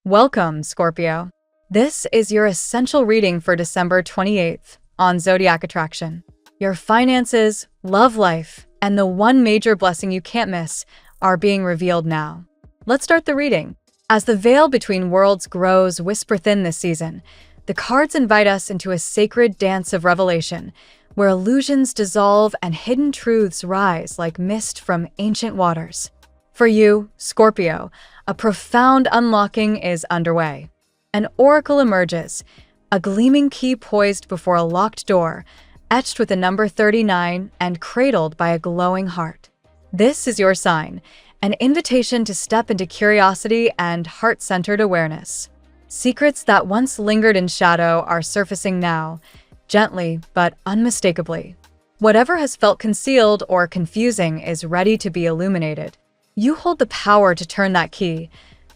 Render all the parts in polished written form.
Welcome, Scorpio. This is your essential reading for December 28th on Zodiac Attraction. Your finances, love life, and the one major blessing you can't miss are being revealed now. Let's start the reading. As the veil between worlds grows whisper thin this season, the cards invite us into a sacred dance of revelation, where illusions dissolve and hidden truths rise like mist from ancient waters. For you, Scorpio, a profound unlocking is underway. An oracle emerges, a gleaming key poised before a locked door, etched with the number 39 and cradled by a glowing heart. This is your sign, an invitation to step into curiosity and heart-centered awareness. Secrets that once lingered in shadow are surfacing now, gently but unmistakably. Whatever has felt concealed or confusing is ready to be illuminated. You hold the power to turn that key.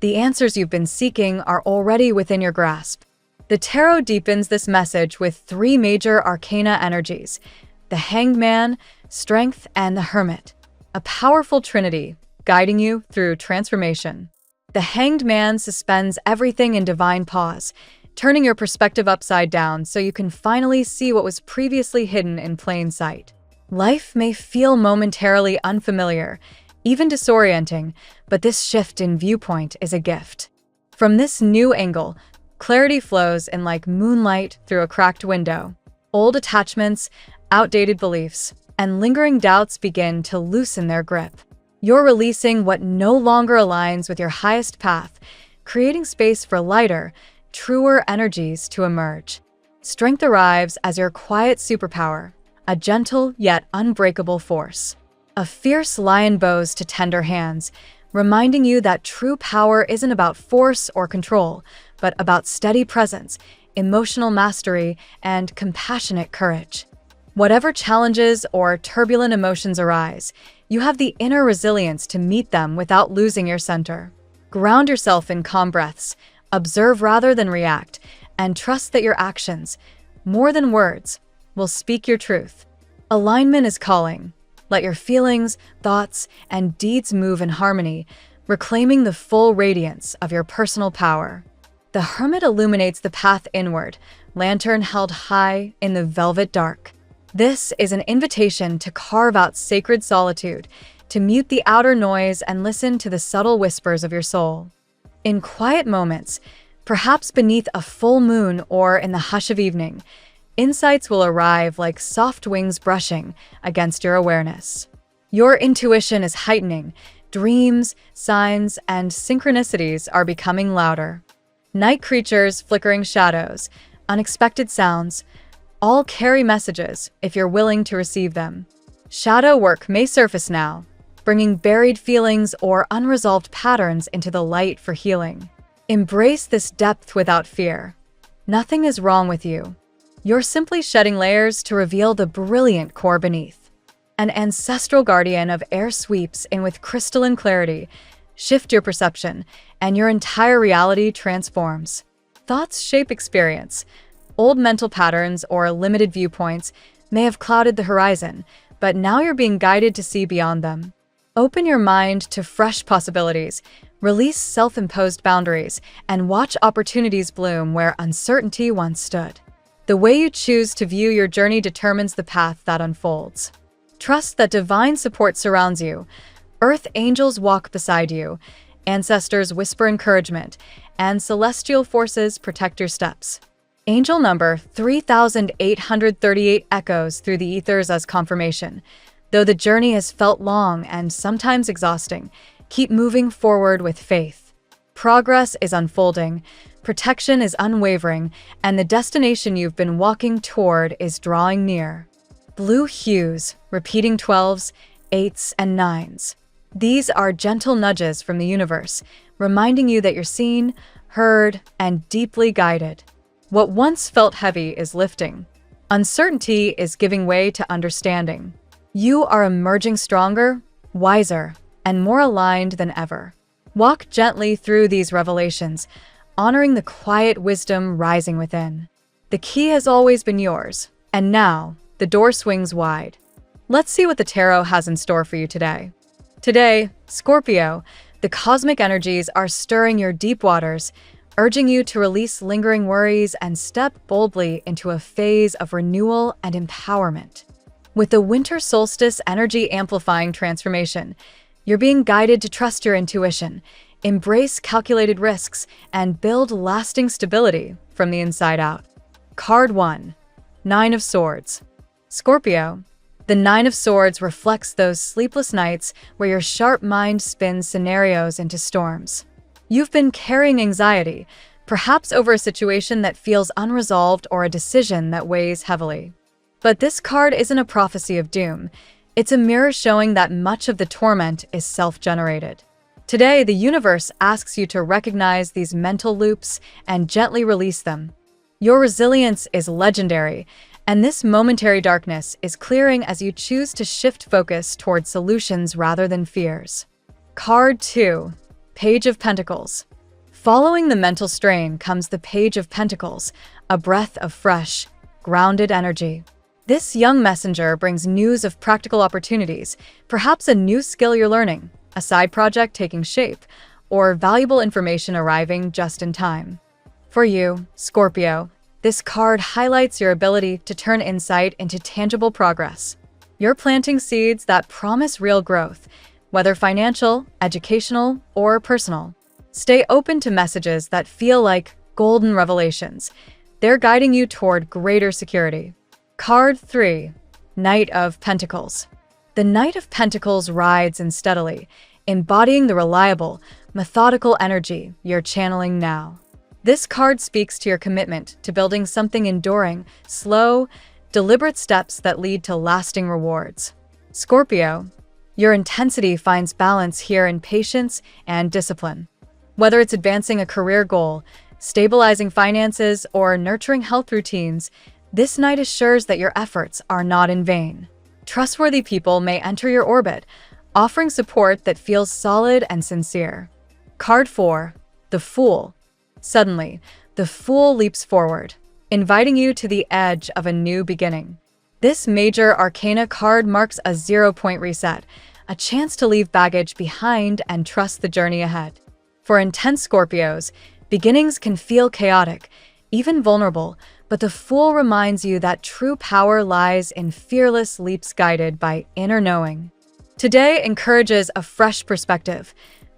The answers you've been seeking are already within your grasp. The tarot deepens this message with three major arcana energies: the Hanged Man, Strength, and the Hermit, a powerful trinity guiding you through transformation. The Hanged Man suspends everything in divine pause, turning your perspective upside down so you can finally see what was previously hidden in plain sight. Life may feel momentarily unfamiliar, even disorienting, but this shift in viewpoint is a gift. From this new angle, clarity flows in like moonlight through a cracked window. Old attachments, outdated beliefs, and lingering doubts begin to loosen their grip. You're releasing what no longer aligns with your highest path, creating space for lighter, truer energies to emerge. Strength arrives as your quiet superpower, a gentle yet unbreakable force. A fierce lion bows to tender hands, reminding you that true power isn't about force or control, but about steady presence, emotional mastery, and compassionate courage. Whatever challenges or turbulent emotions arise, you have the inner resilience to meet them without losing your center. Ground yourself in calm breaths, observe rather than react, and trust that your actions, more than words, will speak your truth. Alignment is calling. Let your feelings, thoughts, and deeds move in harmony, reclaiming the full radiance of your personal power. The Hermit illuminates the path inward, lantern held high in the velvet dark. This is an invitation to carve out sacred solitude, to mute the outer noise and listen to the subtle whispers of your soul. In quiet moments, perhaps beneath a full moon or in the hush of evening, insights will arrive like soft wings brushing against your awareness. Your intuition is heightening. Dreams, signs, and synchronicities are becoming louder. Night creatures, flickering shadows, unexpected sounds, all carry messages if you're willing to receive them. Shadow work may surface now, bringing buried feelings or unresolved patterns into the light for healing. Embrace this depth without fear. Nothing is wrong with you. You're simply shedding layers to reveal the brilliant core beneath. An ancestral guardian of air sweeps in with crystalline clarity. Shift your perception, and your entire reality transforms. Thoughts shape experience. Old mental patterns or limited viewpoints may have clouded the horizon, but now you're being guided to see beyond them. Open your mind to fresh possibilities, release self-imposed boundaries, and watch opportunities bloom where uncertainty once stood. The way you choose to view your journey determines the path that unfolds. Trust that divine support surrounds you. Earth angels walk beside you, ancestors whisper encouragement, and celestial forces protect your steps. Angel number 3838 echoes through the ethers as confirmation. Though the journey has felt long and sometimes exhausting, keep moving forward with faith. Progress is unfolding, protection is unwavering, and the destination you've been walking toward is drawing near. Blue hues, repeating 12s, 8s, and 9s. These are gentle nudges from the universe, reminding you that you're seen, heard, and deeply guided. What once felt heavy is lifting. Uncertainty is giving way to understanding. You are emerging stronger, wiser, and more aligned than ever. Walk gently through these revelations, honoring the quiet wisdom rising within. The key has always been yours, and now the door swings wide. Let's see what the tarot has in store for you today. Today, Scorpio, the cosmic energies are stirring your deep waters, urging you to release lingering worries and step boldly into a phase of renewal and empowerment. With the winter solstice energy amplifying transformation, you're being guided to trust your intuition, embrace calculated risks, and build lasting stability from the inside out. Card 1. Nine of Swords. Scorpio. The Nine of Swords reflects those sleepless nights where your sharp mind spins scenarios into storms. You've been carrying anxiety, perhaps over a situation that feels unresolved or a decision that weighs heavily. But this card isn't a prophecy of doom. It's a mirror showing that much of the torment is self-generated. Today, the universe asks you to recognize these mental loops and gently release them. Your resilience is legendary, and this momentary darkness is clearing as you choose to shift focus toward solutions rather than fears. Card 2. Page of Pentacles. Following the mental strain comes the Page of Pentacles, a breath of fresh, grounded energy. This young messenger brings news of practical opportunities, perhaps a new skill you're learning, a side project taking shape, or valuable information arriving just in time. For you, Scorpio, this card highlights your ability to turn insight into tangible progress. You're planting seeds that promise real growth, whether financial, educational, or personal. Stay open to messages that feel like golden revelations. They're guiding you toward greater security. Card 3. Knight of Pentacles. The Knight of Pentacles rides in steadily, embodying the reliable, methodical energy you're channeling now. This card speaks to your commitment to building something enduring, slow, deliberate steps that lead to lasting rewards. Scorpio, your intensity finds balance here in patience and discipline. Whether it's advancing a career goal, stabilizing finances, or nurturing health routines, this night assures that your efforts are not in vain. Trustworthy people may enter your orbit, offering support that feels solid and sincere. Card 4. The Fool. Suddenly, the Fool leaps forward, inviting you to the edge of a new beginning. This major arcana card marks a 0-point reset, a chance to leave baggage behind and trust the journey ahead. For intense Scorpios, beginnings can feel chaotic, even vulnerable, but the Fool reminds you that true power lies in fearless leaps guided by inner knowing. Today encourages a fresh perspective.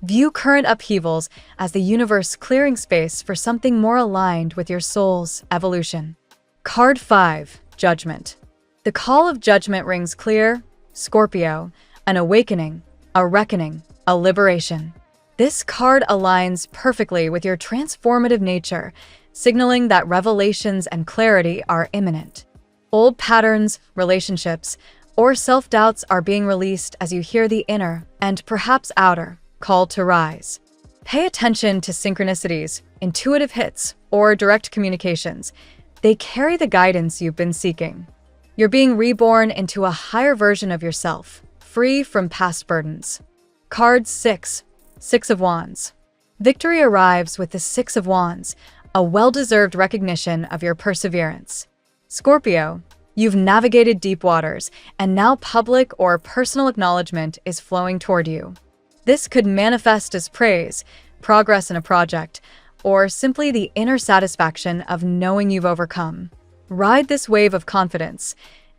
View current upheavals as the universe clearing space for something more aligned with your soul's evolution. Card 5. Judgment. The call of judgment rings clear, Scorpio, an awakening, a reckoning, a liberation. This card aligns perfectly with your transformative nature, signaling that revelations and clarity are imminent. Old patterns, relationships, or self-doubts are being released as you hear the inner, and perhaps outer, call to rise. Pay attention to synchronicities, intuitive hits, or direct communications. They carry the guidance you've been seeking. You're being reborn into a higher version of yourself, free from past burdens. Card 6. Six of Wands. Victory arrives with the Six of Wands, a well-deserved recognition of your perseverance. Scorpio, you've navigated deep waters, and now public or personal acknowledgement is flowing toward you. This could manifest as praise, progress in a project, or simply the inner satisfaction of knowing you've overcome. Ride this wave of confidence.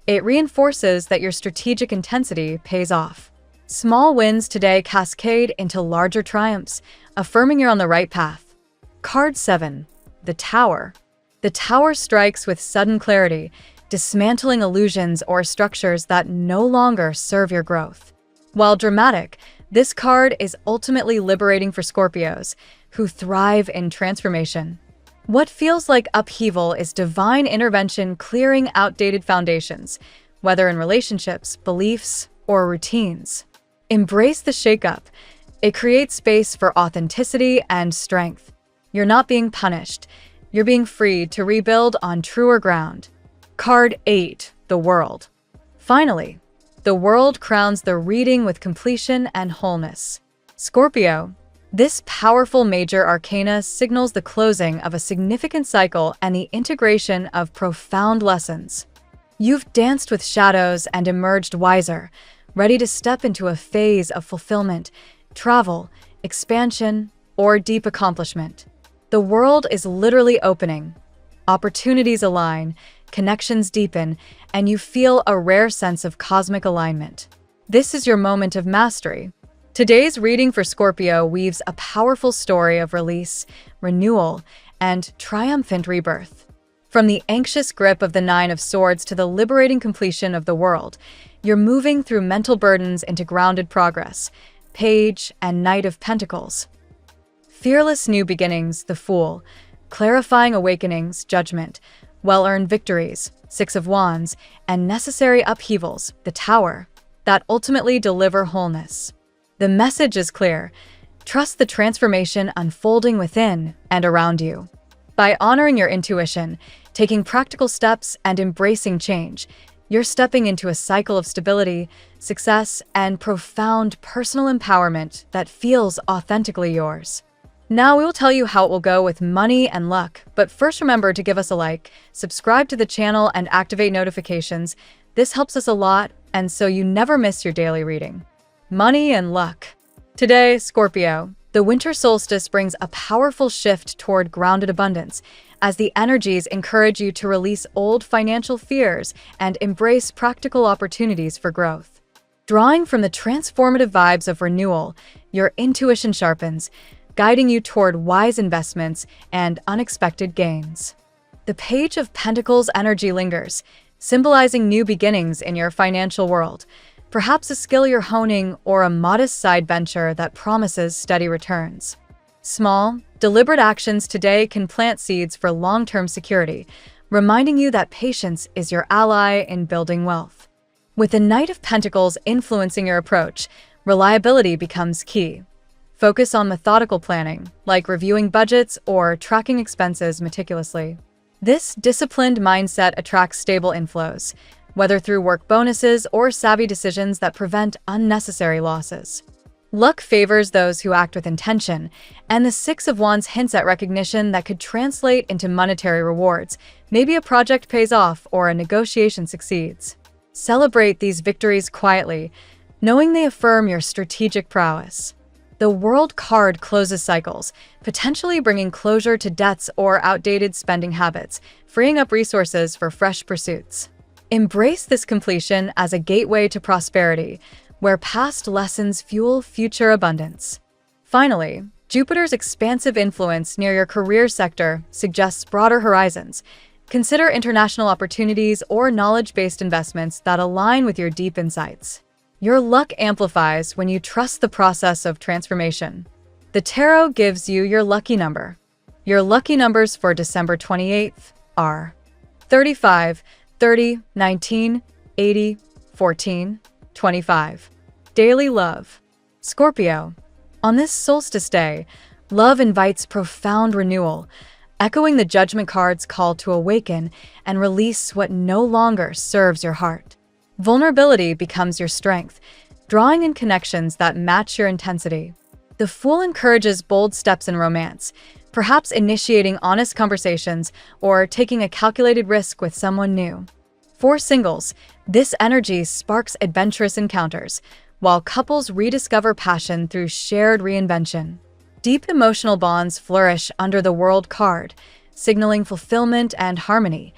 It reinforces that your strategic intensity pays off. Small wins today cascade into larger triumphs, affirming you're on the right path. Card 7. The Tower. The Tower strikes with sudden clarity, dismantling illusions or structures that no longer serve your growth. While dramatic, this card is ultimately liberating for Scorpios, who thrive in transformation. What feels like upheaval is divine intervention clearing outdated foundations, whether in relationships, beliefs, or routines. Embrace the shakeup. It creates space for authenticity and strength. You're not being punished. You're being freed to rebuild on truer ground. Card 8. The World. Finally, the World crowns the reading with completion and wholeness. Scorpio, this powerful major arcana signals the closing of a significant cycle and the integration of profound lessons. You've danced with shadows and emerged wiser, ready to step into a phase of fulfillment, travel, expansion, or deep accomplishment. The world is literally opening. Opportunities align, connections deepen, and you feel a rare sense of cosmic alignment. This is your moment of mastery. Today's reading for Scorpio weaves a powerful story of release, renewal, and triumphant rebirth. From the anxious grip of the Nine of Swords to the liberating completion of the world, you're moving through mental burdens into grounded progress. Page and Knight of Pentacles. Fearless new beginnings, the Fool. Clarifying awakenings, Judgment. Well-earned victories, Six of Wands. And necessary upheavals, the Tower, that ultimately deliver wholeness. The message is clear. Trust the transformation unfolding within and around you. By honoring your intuition, taking practical steps, and embracing change, you're stepping into a cycle of stability, success, and profound personal empowerment that feels authentically yours. Now we will tell you how it will go with money and luck, but first remember to give us a like, subscribe to the channel, and activate notifications. This helps us a lot, and so you never miss your daily reading. Money and luck. Today, Scorpio, the winter solstice brings a powerful shift toward grounded abundance, as the energies encourage you to release old financial fears and embrace practical opportunities for growth. Drawing from the transformative vibes of renewal, your intuition sharpens, guiding you toward wise investments and unexpected gains. The Page of Pentacles energy lingers, symbolizing new beginnings in your financial world, perhaps a skill you're honing or a modest side venture that promises steady returns. Small, deliberate actions today can plant seeds for long-term security, reminding you that patience is your ally in building wealth. With the Knight of Pentacles influencing your approach, reliability becomes key. Focus on methodical planning, like reviewing budgets or tracking expenses meticulously. This disciplined mindset attracts stable inflows, whether through work bonuses or savvy decisions that prevent unnecessary losses. Luck favors those who act with intention, and the Six of Wands hints at recognition that could translate into monetary rewards. Maybe a project pays off or a negotiation succeeds. Celebrate these victories quietly, knowing they affirm your strategic prowess. The World card closes cycles, potentially bringing closure to debts or outdated spending habits, freeing up resources for fresh pursuits. Embrace this completion as a gateway to prosperity, where past lessons fuel future abundance. Finally, Jupiter's expansive influence near your career sector suggests broader horizons. Consider international opportunities or knowledge-based investments that align with your deep insights. Your luck amplifies when you trust the process of transformation. The tarot gives you your lucky number. Your lucky numbers for December 28th are 35, 30, 19, 80, 14, 25. Daily love. Scorpio. On this solstice day, love invites profound renewal, echoing the Judgment card's call to awaken and release what no longer serves your heart. Vulnerability becomes your strength, drawing in connections that match your intensity. The Fool encourages bold steps in romance, perhaps initiating honest conversations or taking a calculated risk with someone new. For singles, this energy sparks adventurous encounters, while couples rediscover passion through shared reinvention. Deep emotional bonds flourish under the World card, signaling fulfillment and harmony.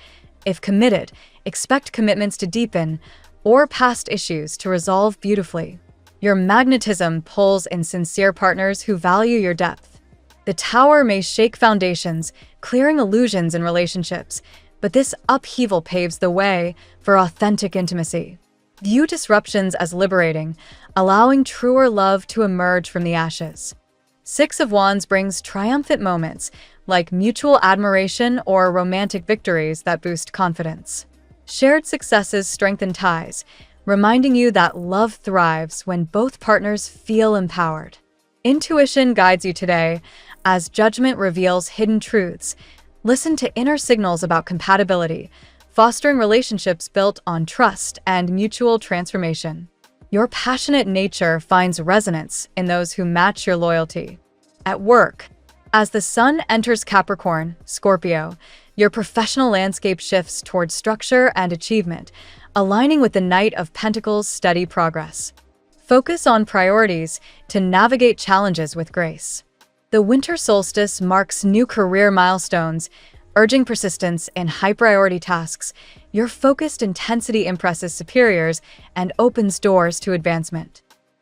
If committed, expect commitments to deepen or past issues to resolve beautifully. Your magnetism pulls in sincere partners who value your depth. The Tower may shake foundations, clearing illusions in relationships, but this upheaval paves the way for authentic intimacy. View disruptions as liberating, allowing truer love to emerge from the ashes. Six of Wands brings triumphant moments, like mutual admiration or romantic victories that boost confidence. Shared successes strengthen ties, reminding you that love thrives when both partners feel empowered. Intuition guides you today, as Judgment reveals hidden truths. Listen to inner signals about compatibility, fostering relationships built on trust and mutual transformation. Your passionate nature finds resonance in those who match your loyalty. At work, as the Sun enters Capricorn, Scorpio, your professional landscape shifts toward structure and achievement, aligning with the Knight of Pentacles' steady progress. Focus on priorities to navigate challenges with grace. The winter solstice marks new career milestones, urging persistence in high-priority tasks. Your focused intensity impresses superiors and opens doors to advancement.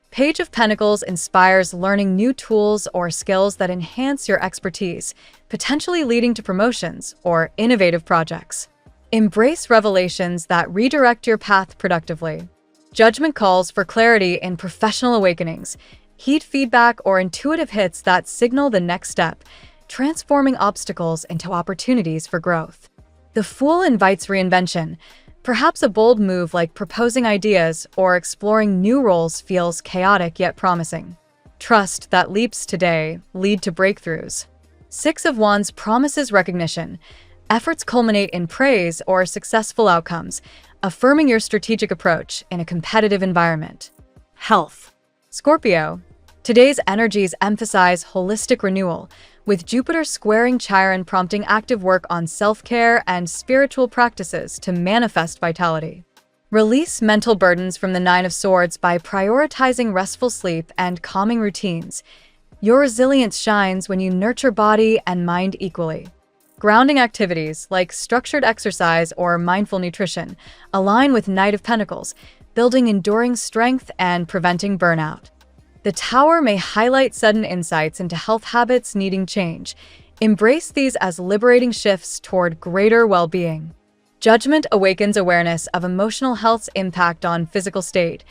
Page of Pentacles inspires learning new tools or skills that enhance your expertise, potentially leading to promotions or innovative projects. Embrace revelations that redirect your path productively. Judgment calls for clarity in professional awakenings. Heed feedback or intuitive hits that signal the next step, transforming obstacles into opportunities for growth. The Fool invites reinvention. Perhaps a bold move like proposing ideas or exploring new roles feels chaotic yet promising. Trust that leaps today lead to breakthroughs. Six of Wands promises recognition. Efforts culminate in praise or successful outcomes, affirming your strategic approach in a competitive environment. Health. Scorpio. Today's energies emphasize holistic renewal, with Jupiter squaring Chiron prompting active work on self-care and spiritual practices to manifest vitality. Release mental burdens from the Nine of Swords by prioritizing restful sleep and calming routines. Your resilience shines when you nurture body and mind equally. Grounding activities like structured exercise or mindful nutrition align with Knight of Pentacles, building enduring strength and preventing burnout. The Tower may highlight sudden insights into health habits needing change. Embrace these as liberating shifts toward greater well-being. Judgment awakens awareness of emotional health's impact on physical state.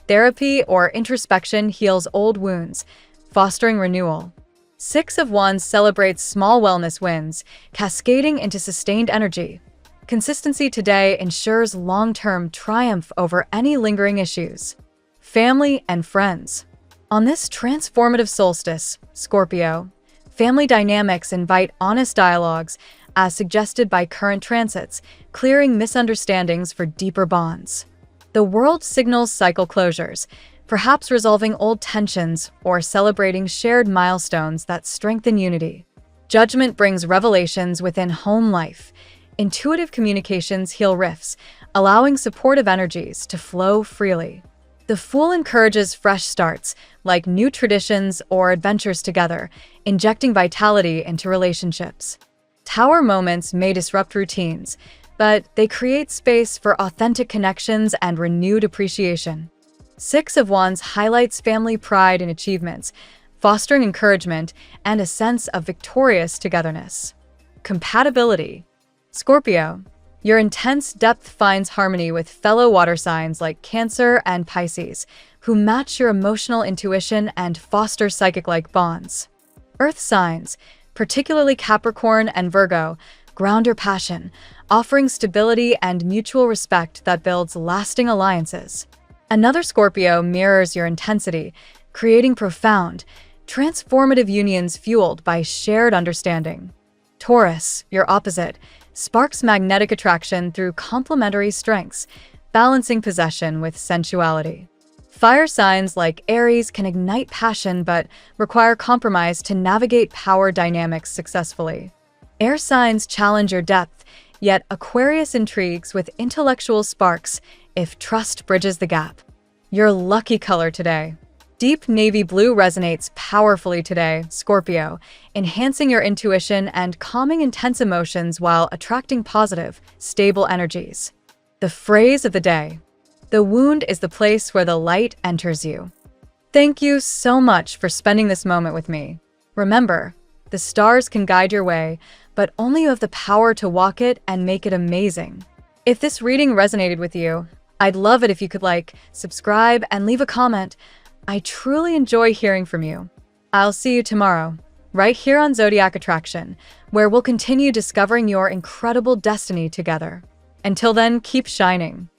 Therapy or introspection heals old wounds, fostering renewal. Six of Wands celebrates small wellness wins, cascading into sustained energy. Consistency today ensures long-term triumph over any lingering issues. Family and friends. On this transformative solstice, Scorpio, family dynamics invite honest dialogues, as suggested by current transits, clearing misunderstandings for deeper bonds. The world signals cycle closures, perhaps resolving old tensions or celebrating shared milestones that strengthen unity. Judgment brings revelations within home life. Intuitive communications heal rifts, allowing supportive energies to flow freely. The Fool encourages fresh starts, like new traditions or adventures together, injecting vitality into relationships. Tower moments may disrupt routines, but they create space for authentic connections and renewed appreciation. Six of Wands highlights family pride in achievements, fostering encouragement and a sense of victorious togetherness. Compatibility. Scorpio. Your intense depth finds harmony with fellow water signs like Cancer and Pisces, who match your emotional intuition and foster psychic-like bonds. Earth signs, particularly Capricorn and Virgo, ground your passion, offering stability and mutual respect that builds lasting alliances. Another Scorpio mirrors your intensity, creating profound, transformative unions fueled by shared understanding. Taurus, your opposite, sparks magnetic attraction through complementary strengths, balancing possession with sensuality. Fire signs like Aries can ignite passion but require compromise to navigate power dynamics successfully. Air signs challenge your depth, yet Aquarius intrigues with intellectual sparks if trust bridges the gap. Your lucky color today. Deep navy blue resonates powerfully today, Scorpio, enhancing your intuition and calming intense emotions while attracting positive, stable energies. The phrase of the day. The wound is the place where the light enters you. Thank you so much for spending this moment with me. Remember, the stars can guide your way, but only you have the power to walk it and make it amazing. If this reading resonated with you, I'd love it if you could like, subscribe, and leave a comment. I truly enjoy hearing from you. I'll see you tomorrow, right here on Zodiac Attraction, where we'll continue discovering your incredible destiny together. Until then, keep shining.